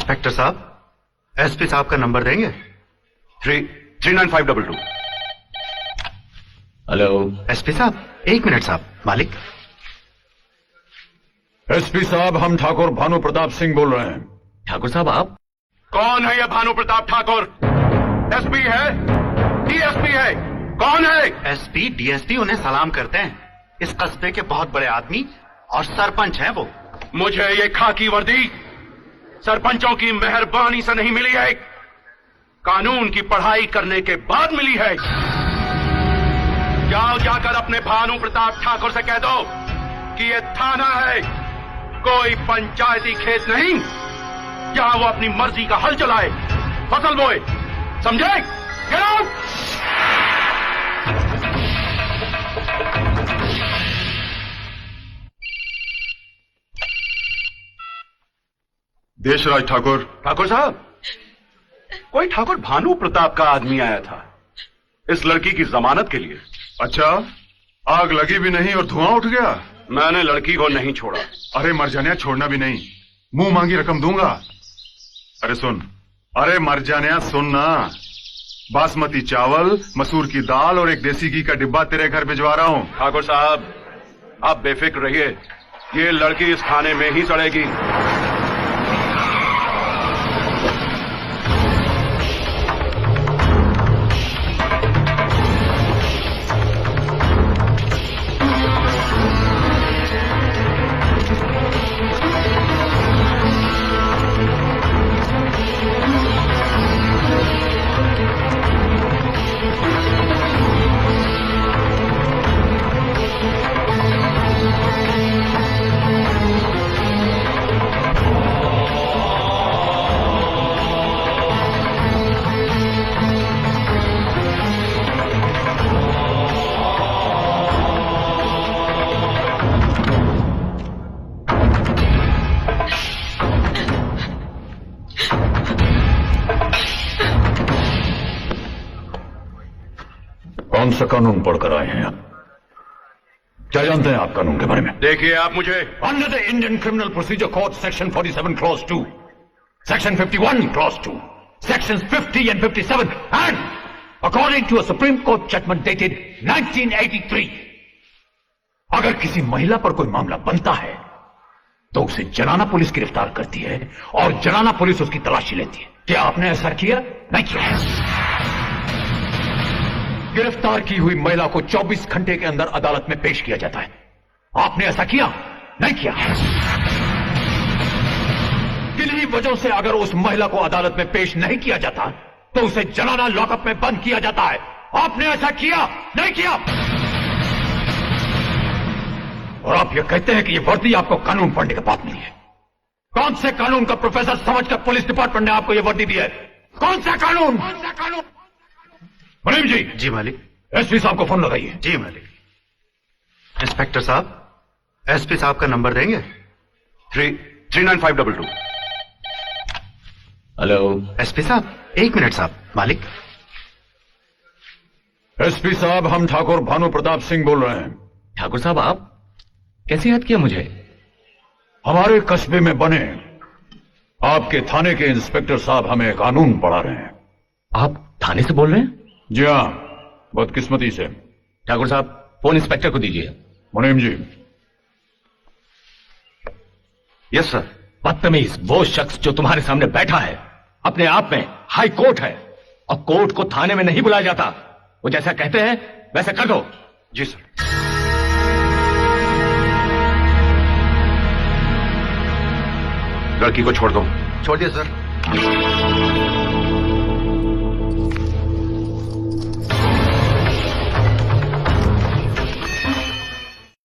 Inspector साहब, SP साहब का नंबर देंगे? 39522। हेलो एसपी साहब, एक मिनट साहब। मालिक। एसपी साहब, हम ठाकुर भानु प्रताप सिंह बोल रहे हैं। ठाकुर साहब आप? कौन है ये भानु प्रताप ठाकुर? एसपी है? डीएसपी है? कौन है? एसपी डीएसपी उन्हें सलाम करते हैं। इस कस्बे के बहुत बड़े आदमी और सरपंच हैं वो। मुझे ये खाकी वर्दी सरपंचों की मेहरबानी से नहीं मिली है, कानून की पढ़ाई करने के बाद मिली है। जाओ जाकर अपने भानु प्रताप ठाकुर से कह दो कि ये थाना है, कोई पंचायती खेत नहीं जहां वो अपनी मर्जी का हल चलाए, फसल बोए। समझे? Get out! देशराज ठाकुर। ठाकुर साहब, कोई ठाकुर भानु प्रताप का आदमी आया था इस लड़की की जमानत के लिए। अच्छा, आग लगी भी नहीं और धुआं उठ गया? मैंने लड़की को नहीं छोड़ा। अरे मर जाने, छोड़ना भी नहीं, मुंह मांगी रकम दूंगा। अरे सुन, अरे मर जाने सुनना, बासमती चावल, मसूर की दाल और एक देसी घी का डिब्बा तेरे घर भिजवा रहा हूँ। ठाकुर साहब, आप बेफिक्र रहिए, ये लड़की इस खाने में ही सड़ेगी। कौन सा कानून पढ़कर आए हैं आप? क्या जानते हैं आप कानून के बारे में? देखिए आप मुझे under the Indian criminal procedure code section 47 clause 2, section 51 clause 2, sections 50 and 57 and according to a Supreme Court judgment dated 1983, अगर किसी महिला पर कोई मामला बनता है तो उसे जनाना पुलिस गिरफ्तार करती है और जनाना पुलिस उसकी तलाशी लेती है। क्या आपने ऐसा किया? नहीं किया। गिरफ्तार की हुई महिला को 24 घंटे के अंदर अदालत में पेश किया जाता है। आपने ऐसा किया? नहीं किया। किन्हीं वजहों से अगर उस महिला को अदालत में पेश नहीं किया जाता तो उसे जनाना लॉकअप में बंद किया जाता है। आपने ऐसा किया? नहीं किया। और आप ये कहते हैं कि ये वर्दी आपको कानून पढ़ने के बाद मिली है। कौन से कानून का प्रोफेसर समझकर पुलिस डिपार्टमेंट ने आपको ये वर्दी दी है? कौन सा कानून? कौन सा कानून? मुनीम जी। जी मालिक। एसपी साहब को फोन लगाइए। जी मालिक। इंस्पेक्टर साहब, एसपी साहब का नंबर देंगे? 39522। हेलो एसपी साहब, एक मिनट साहब। मालिक। एसपी साहब, हम ठाकुर भानु प्रताप सिंह बोल रहे हैं। ठाकुर साहब आप? कैसे याद किया मुझे? हमारे कस्बे में बने आपके थाने के इंस्पेक्टर साहब हमें कानून पढ़ा रहे हैं। आप थाने से बोल रहे हैं? जी हाँ, बदकिस्मती से। ठाकुर साहब, फोन इंस्पेक्टर को दीजिए। मुनीम जी। Yes sir. बदतमीज, वो शख्स जो तुम्हारे सामने बैठा है अपने आप में हाई कोर्ट है और कोर्ट को थाने में नहीं बुलाया जाता। वो जैसा कहते हैं वैसा कर दो। जी सर। लड़की को छोड़ दो। छोड़ दिया सर।